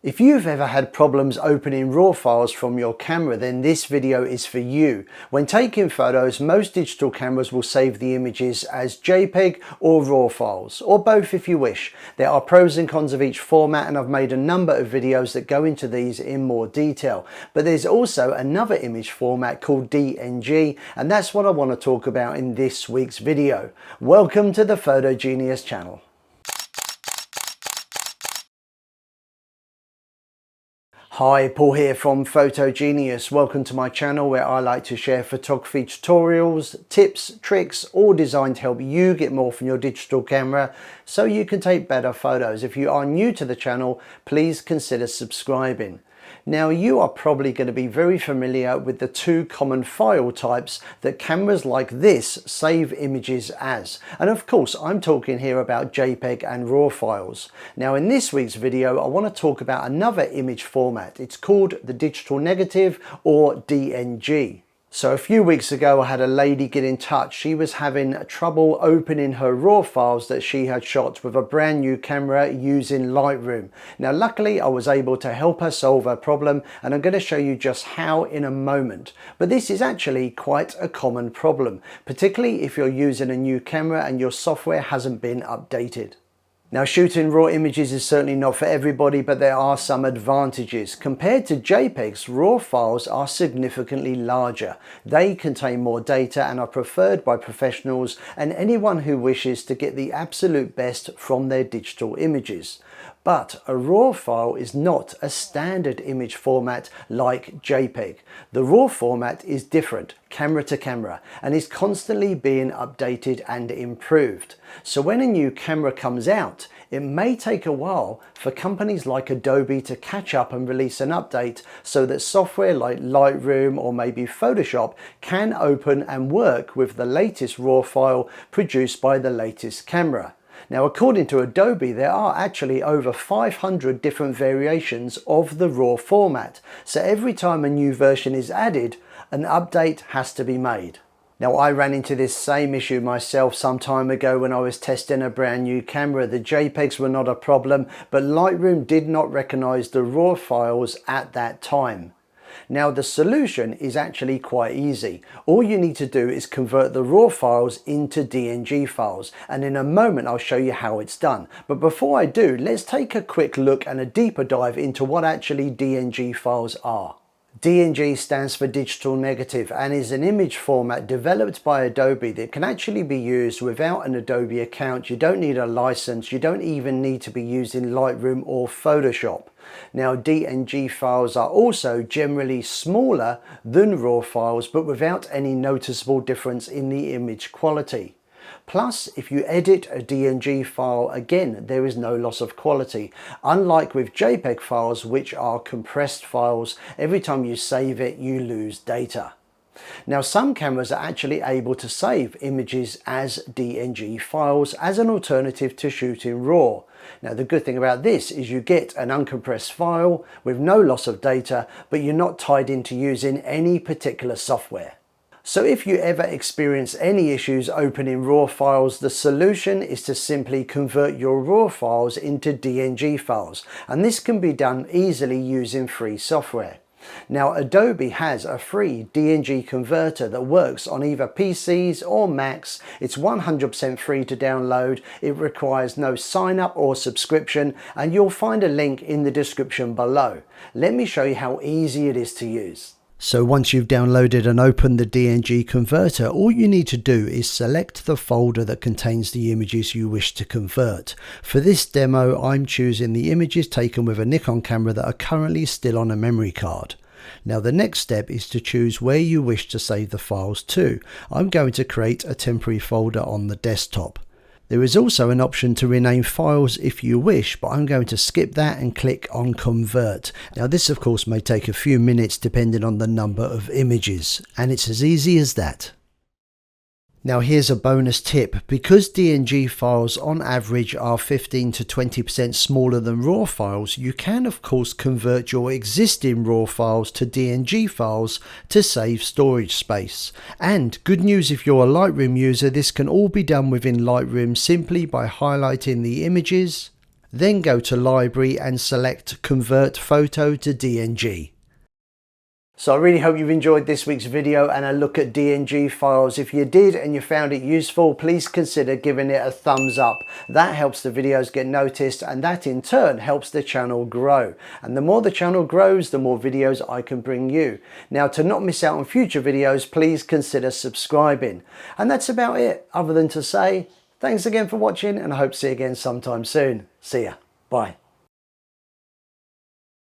If you've ever had problems opening RAW files from your camera, then this video is for you. When taking photos, most digital cameras will save the images as JPEG or RAW files, or both if you wish. There are pros and cons of each format, and I've made a number of videos that go into these in more detail. But there's also another image format called DNG, and that's what I want to talk about in this week's video. Welcome to the Photo Genius channel. Hi, Paul here from Photo Genius. Welcome to my channel where I like to share photography tutorials, tips, tricks, all designed to help you get more from your digital camera so you can take better photos. If you are new to the channel, please consider subscribing. Now, you are probably going to be very familiar with the two common file types that cameras like this save images as. And of course, I'm talking here about JPEG and RAW files. Now, in this week's video, I want to talk about another image format. It's called the digital negative, or DNG. So a few weeks ago, I had a lady get in touch. She was having trouble opening her RAW files that she had shot with a brand new camera using Lightroom. Now, luckily, I was able to help her solve her problem, and I'm going to show you just how in a moment. But this is actually quite a common problem, particularly if you're using a new camera and your software hasn't been updated. Now, shooting RAW images is certainly not for everybody, but there are some advantages. Compared to JPEGs, RAW files are significantly larger. They contain more data and are preferred by professionals and anyone who wishes to get the absolute best from their digital images. But a RAW file is not a standard image format like JPEG. The RAW format is different, camera to camera, and is constantly being updated and improved. So when a new camera comes out, it may take a while for companies like Adobe to catch up and release an update so that software like Lightroom or maybe Photoshop can open and work with the latest RAW file produced by the latest camera. Now, according to Adobe, there are actually over 500 different variations of the RAW format. So every time a new version is added, an update has to be made. Now, I ran into this same issue myself some time ago when I was testing a brand new camera. The JPEGs were not a problem, but Lightroom did not recognize the RAW files at that time. Now, the solution is actually quite easy. All you need to do is convert the RAW files into DNG files, and in a moment I'll show you how it's done. But before I do, let's take a quick look and a deeper dive into what actually DNG files are. DNG stands for digital negative and is an image format developed by Adobe that can actually be used without an Adobe account. You don't need a license. You don't even need to be using Lightroom or Photoshop. Now, DNG files are also generally smaller than RAW files, but without any noticeable difference in the image quality. Plus, if you edit a DNG file, again, there is no loss of quality. Unlike with JPEG files, which are compressed files, every time you save it, you lose data. Now, some cameras are actually able to save images as DNG files as an alternative to shooting RAW. Now, the good thing about this is you get an uncompressed file with no loss of data, but you're not tied into using any particular software. So if you ever experience any issues opening RAW files, the solution is to simply convert your RAW files into DNG files, and this can be done easily using free software. Now, Adobe has a free DNG converter that works on either PCs or Macs. It's 100% free to download. It requires no sign up or subscription, and you'll find a link in the description below. Let me show you how easy it is to use. So once you've downloaded and opened the DNG converter, all you need to do is select the folder that contains the images you wish to convert. For this demo, I'm choosing the images taken with a Nikon camera that are currently still on a memory card. Now, the next step is to choose where you wish to save the files to. I'm going to create a temporary folder on the desktop. There is also an option to rename files if you wish, but I'm going to skip that and click on Convert. Now, this of course may take a few minutes depending on the number of images, and it's as easy as that. Now, here's a bonus tip. Because DNG files on average are 15 to 20% smaller than RAW files, you can of course convert your existing RAW files to DNG files to save storage space. And good news if you're a Lightroom user, this can all be done within Lightroom simply by highlighting the images Then go to Library and select Convert Photo to DNG. So I really hope you've enjoyed this week's video and a look at DNG files. If you did and you found it useful, please consider giving it a thumbs up. That helps the videos get noticed, and that in turn helps the channel grow. And the more the channel grows, the more videos I can bring you. Now, to not miss out on future videos, please consider subscribing. And that's about it, other than to say thanks again for watching, and I hope to see you again sometime soon. See ya. Bye.